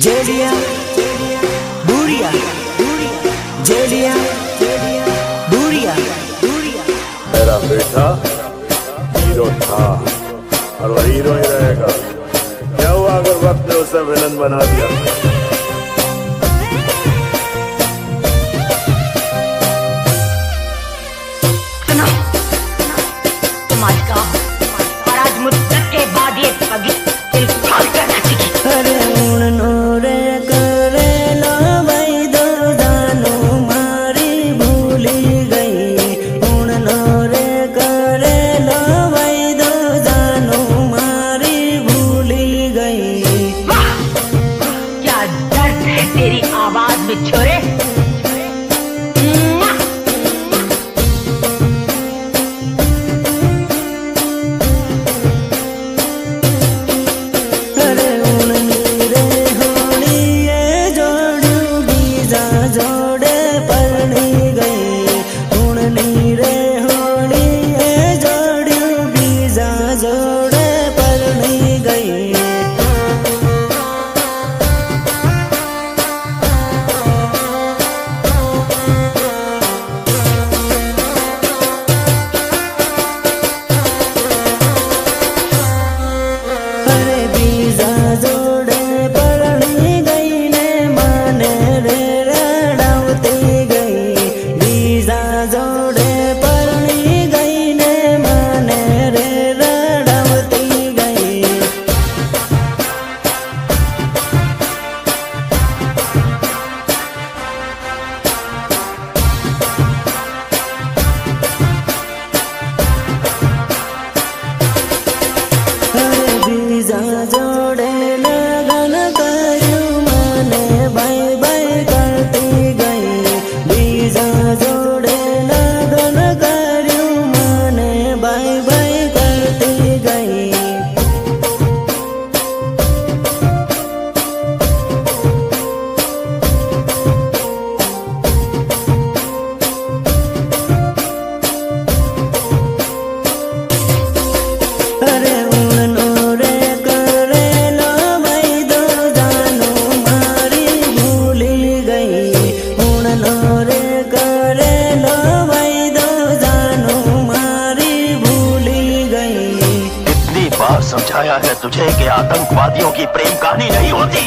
जेलिया दूरिया जेलिया दूरिया मेरा बेटा हीरो था और वो हीरो ही रहेगा। क्या हुआ अगर वक्त ने उसे विलन बना दिया? तुम आज का और आज मुद्दत के बाद ये पगली दिल फाड़ कर नाचेगी। अरे उड़नोरे करे लो भाई दो जानो मारी भूली गई। उड़नोरे करे लो भाई दो जानो मारी भूली गई। वाह क्या दर्द है तेरी आवाज में छोरे। अरे उड़नी रे होनी ये जोड़ू बीजा जोड़े परनी गई। उड़नी रे होनी ये जोड़ू बीजा जोड़े परनी गई। अरे बीजा जोड़े परनी गई ने माने रे रड़ावती गई। बीजा जोड़े परनी गई ने माने रे रड़ावती गई। अरे बीजा जोड़े लगन करूं माने बाय बाय करती गई। बीजा जोड़े लगन करूं माने बाय बाय करती गई। अरे उड़नोरे करे लो भाई दो जानो मारी भूली गई। उड़नोरे करे लो भाई दो जानो मारी भूली गई। कितनी बार समझाया है तुझे कि आतंकवादियों की प्रेम कहानी नहीं होती,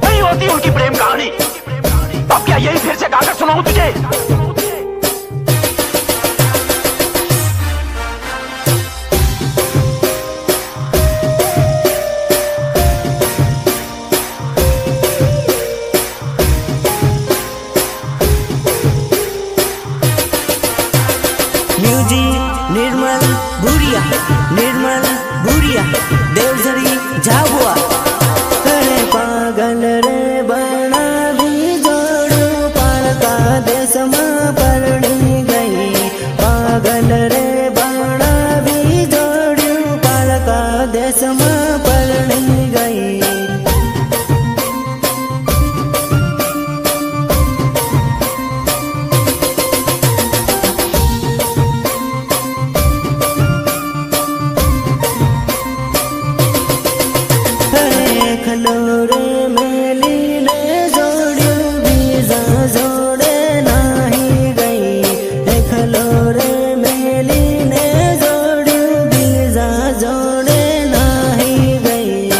नहीं होती उनकी प्रेम कहानी। अब क्या यही फिर से गाकर सुनाऊं तुझे? म्यूजिक निर्मल भूरिया देवझरी झाबुआ। अरे पागल रे बना भी जोड़ू पालका देश में परनी गई। पागल रे बना भी जोड़ू पालका देश में परनी गई। खलोरे मेली ने जोड़ू बीजा जोड़े नाही गई। खलोरे मेली ने जोड़ू बीजा जोड़े नाही गई।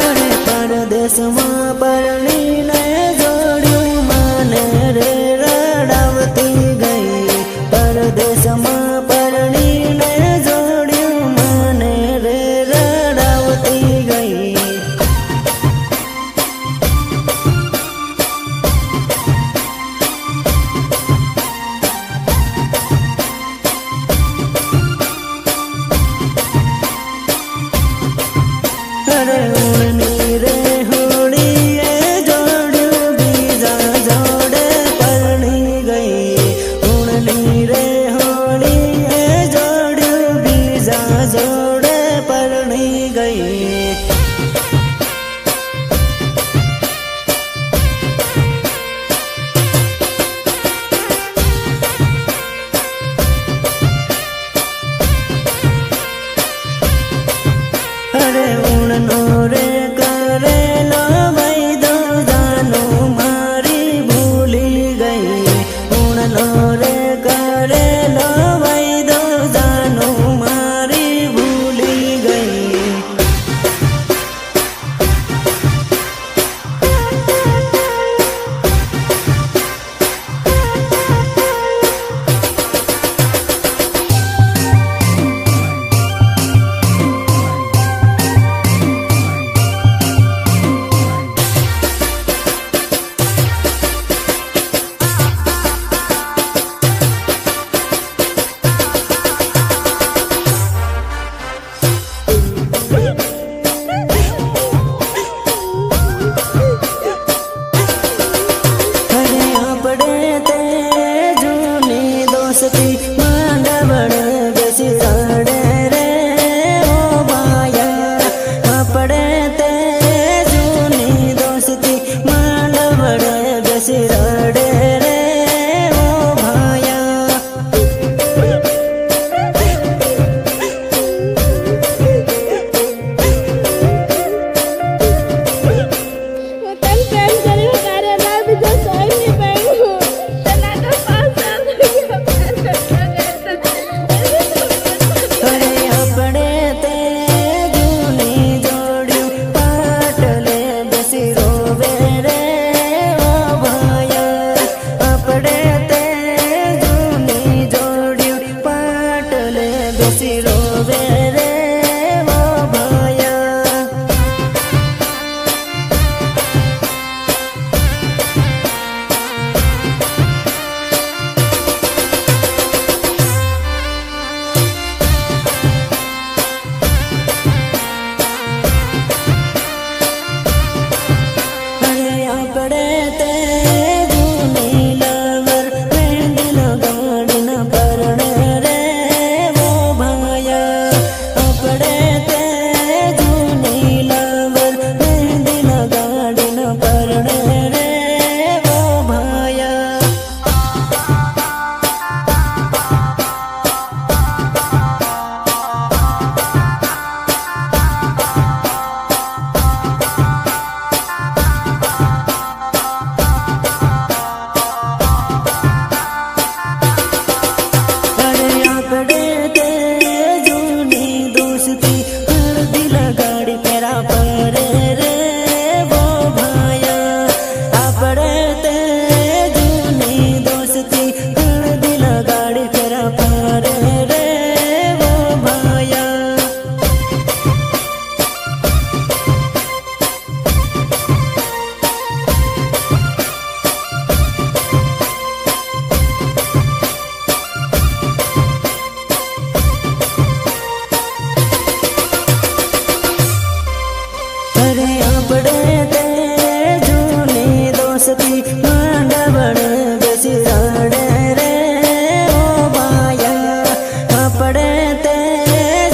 अरे परदेश में परनी ने जोड़ू माने रे रड़ावती गई। परदेश में परनी ने जोड़ू माने रे रड़ावती गई। अरे उड़नी रे होड़ी ये जोड़ू बीजा जोड़े परनी गई। उड़नी रे होड़ी ये जोड़ू बीजा जोड़े परनी गई। दोस्ती मांडवड़े बेसिराड़े रे ओ भाया कपड़े ते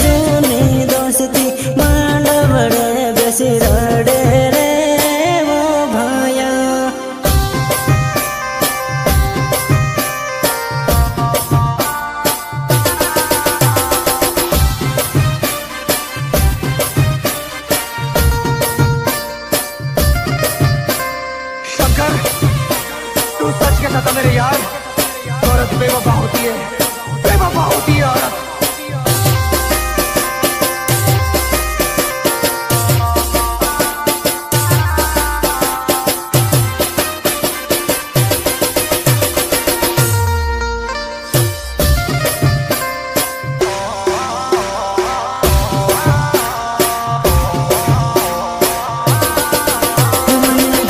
जूनी दोस्ती मांडवड़े बेसिराड़े रे ओ भाया। शंकर, तू सच कहता था मेरे यार, औरत बेवफा होती है, बेवफा होती है औरत।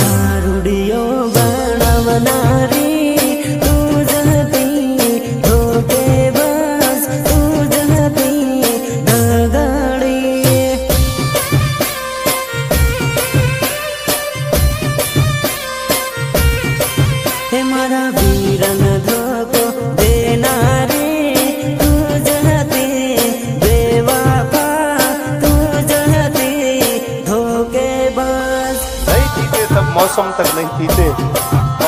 दारुडियो बनवनारी तू जहती धोखेबाज तू जहती दगाड़ी। हे मारा वीरन धोको देनारी तू जहती बेवफा तू जहती धोखेबाज। नहीं पीते तब मौसम तक नहीं पीते,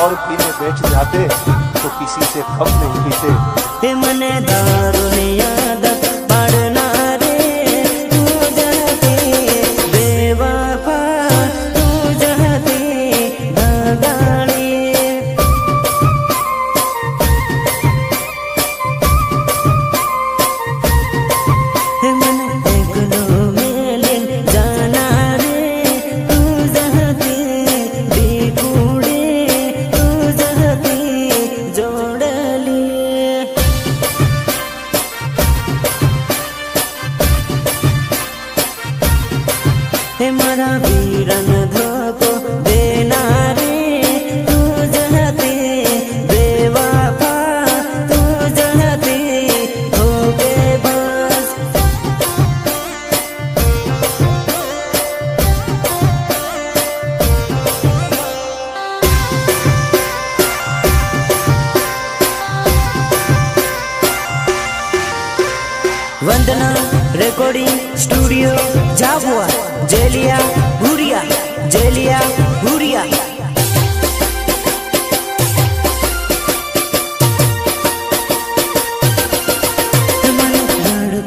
और पीने बैठ जाते तो किसी से कम नहीं पीते। हे मने दारुनी आदत पड़ना रे तू जहती बेवफा तू जहती दगाड़ी। हे मने एकलो मेलिन जाना रे तू जहती बिकुड़ी तू जहती जोड़ली। हे मारा वीरन धोको देना रे तू जहती बेवफा तू जहती धोखेबाज। वंदना रिकॉर्डिंग स्टूडियो झाबुआ जेलिया भूरिया जेलिया भूरिया।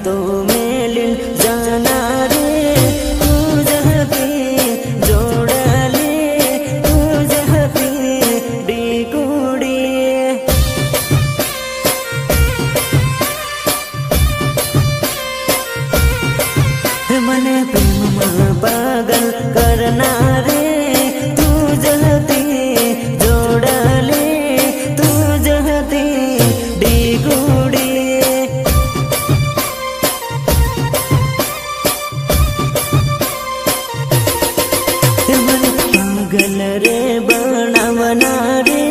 तो मेलिन जाना रे तू जहती जोड़ली तू जहती बिकुड़ी। मने प्रेम में पागल करना रे तू जहती जोड़ली तू जहती बिकुड़ी। मने पागल रे बनवना रे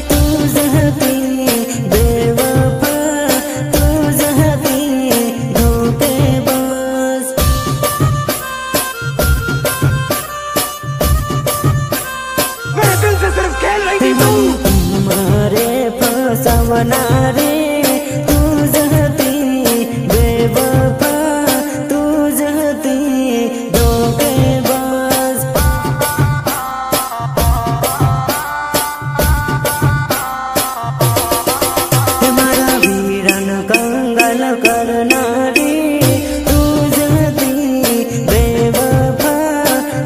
तू जहती बेवफा तू जहती धोखेबाज। मेरे दिल से सिर्फ खेल रही थी तू। मारे फसवना रे तू जहती बेवफा तू जहती धोखेबाज। मारा वीरन कंगल करना रे तू जहती बेवफा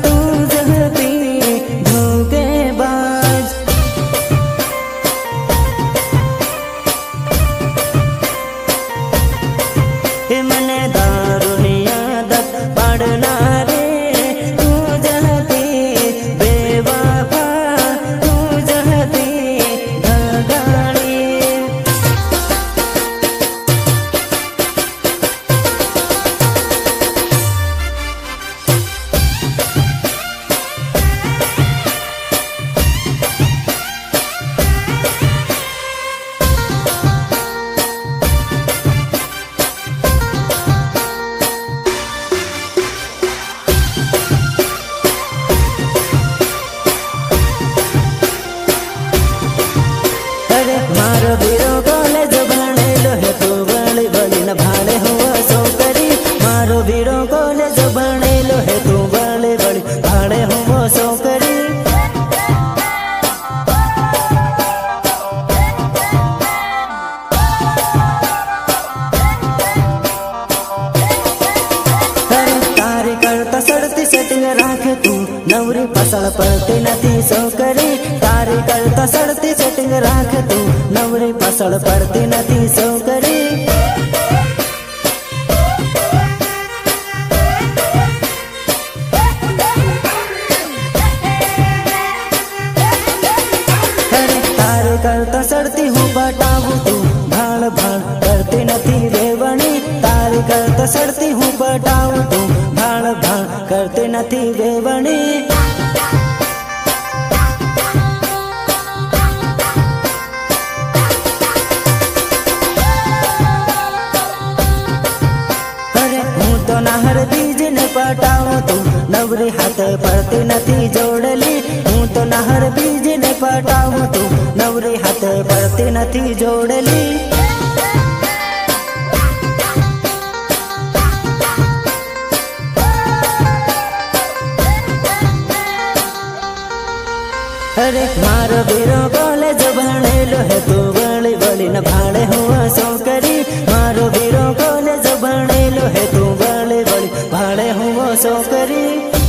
तू जहती धोखेबाज। પાછળ પડતી નથી છોકરી તારી કરતા સડતી સેટિંગ રાખ તું નવરી પાછળ પડતી નથી છોકરી તારે કરતા સડતી હું પટાવું તું ભાળ ભાળ કરતી નથી વેવણી તારે કરતા સડતી હું પટાવું તું ભાળ ભાળ કરતી નથી વેવણી હું તો નાહર બીજને પટાવું તું નવરી હાથે પડતી નથી જોડેલી હું તો નાહર બીજને પટાવું તું નવરી હાથે પડતી નથી જોડેલી અરે મારો વીરો કોલેજ ભણેલો હે તું વળી વળીને ભાડે હું છોકરી મારો વીરો કોલેજ ભણેલો હે તું વળી વળી ભાડે હું છોકરી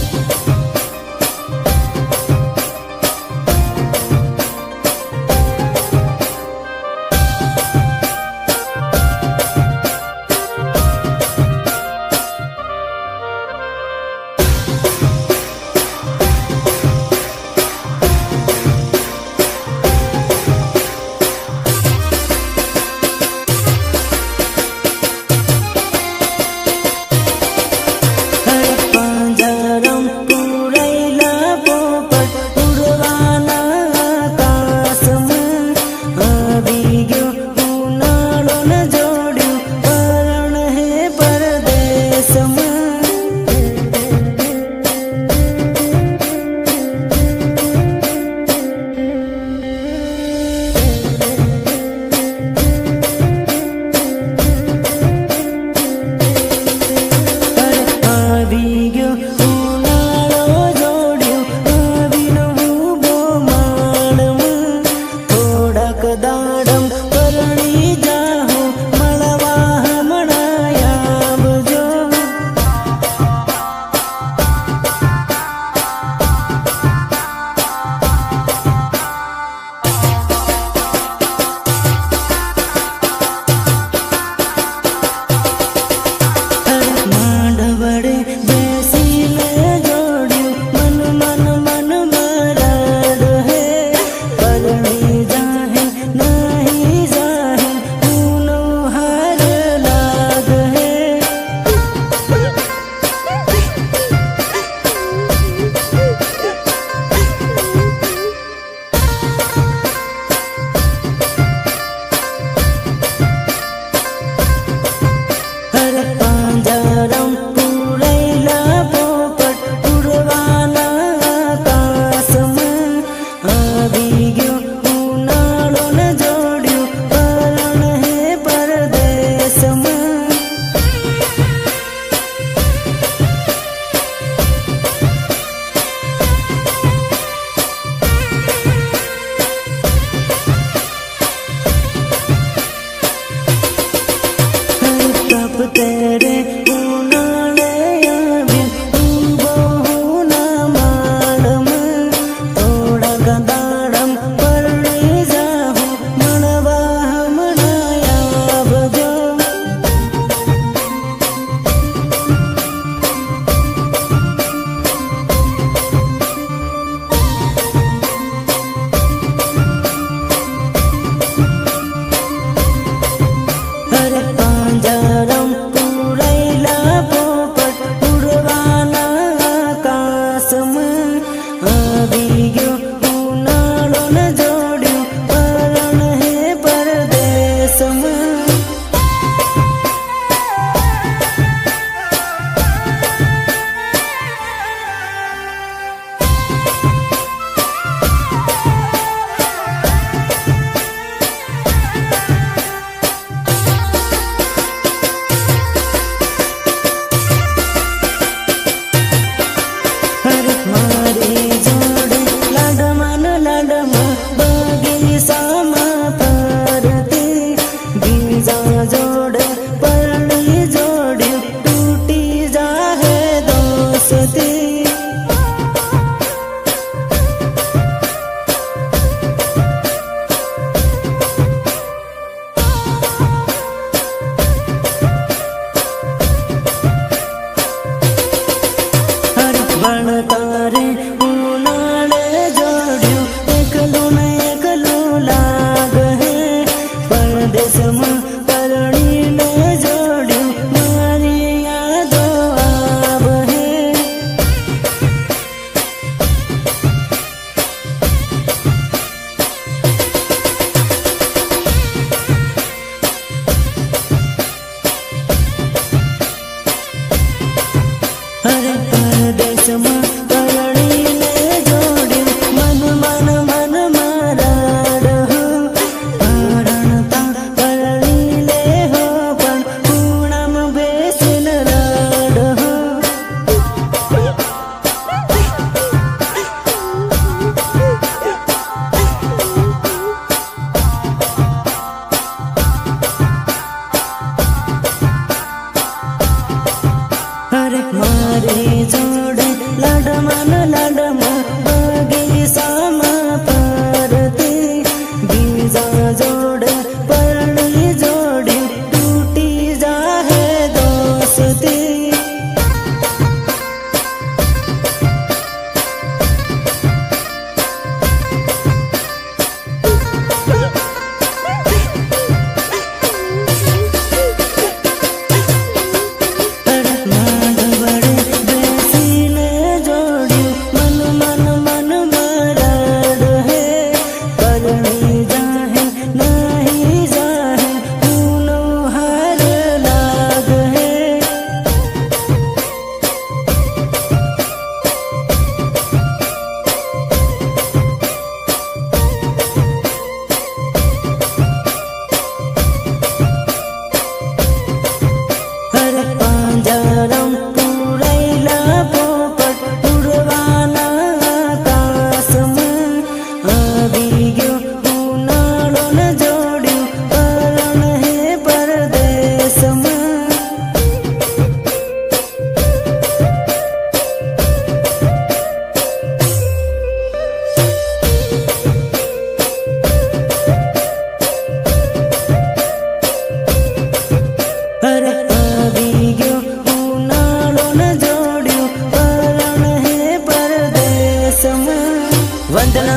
वंदना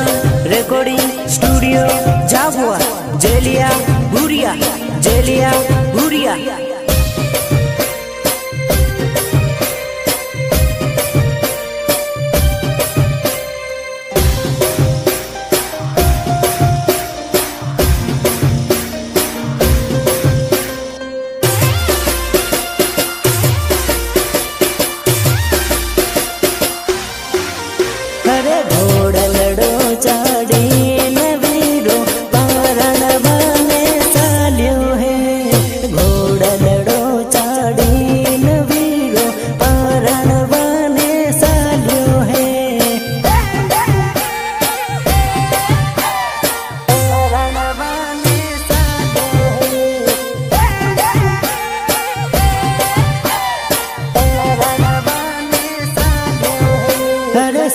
रिकॉर्डिंग स्टूडियो झाबुआ जेलिया भूरिया जेलिया भूरिया। अरे घोड़लड़ो चाड़ी नवीरो पारण बने साल्यो है। घोड़लड़ो चाड़ी नवीरो पारण बने साल्यो है। पारण बने साल्यो है। पारण बने साल्यो है। अरे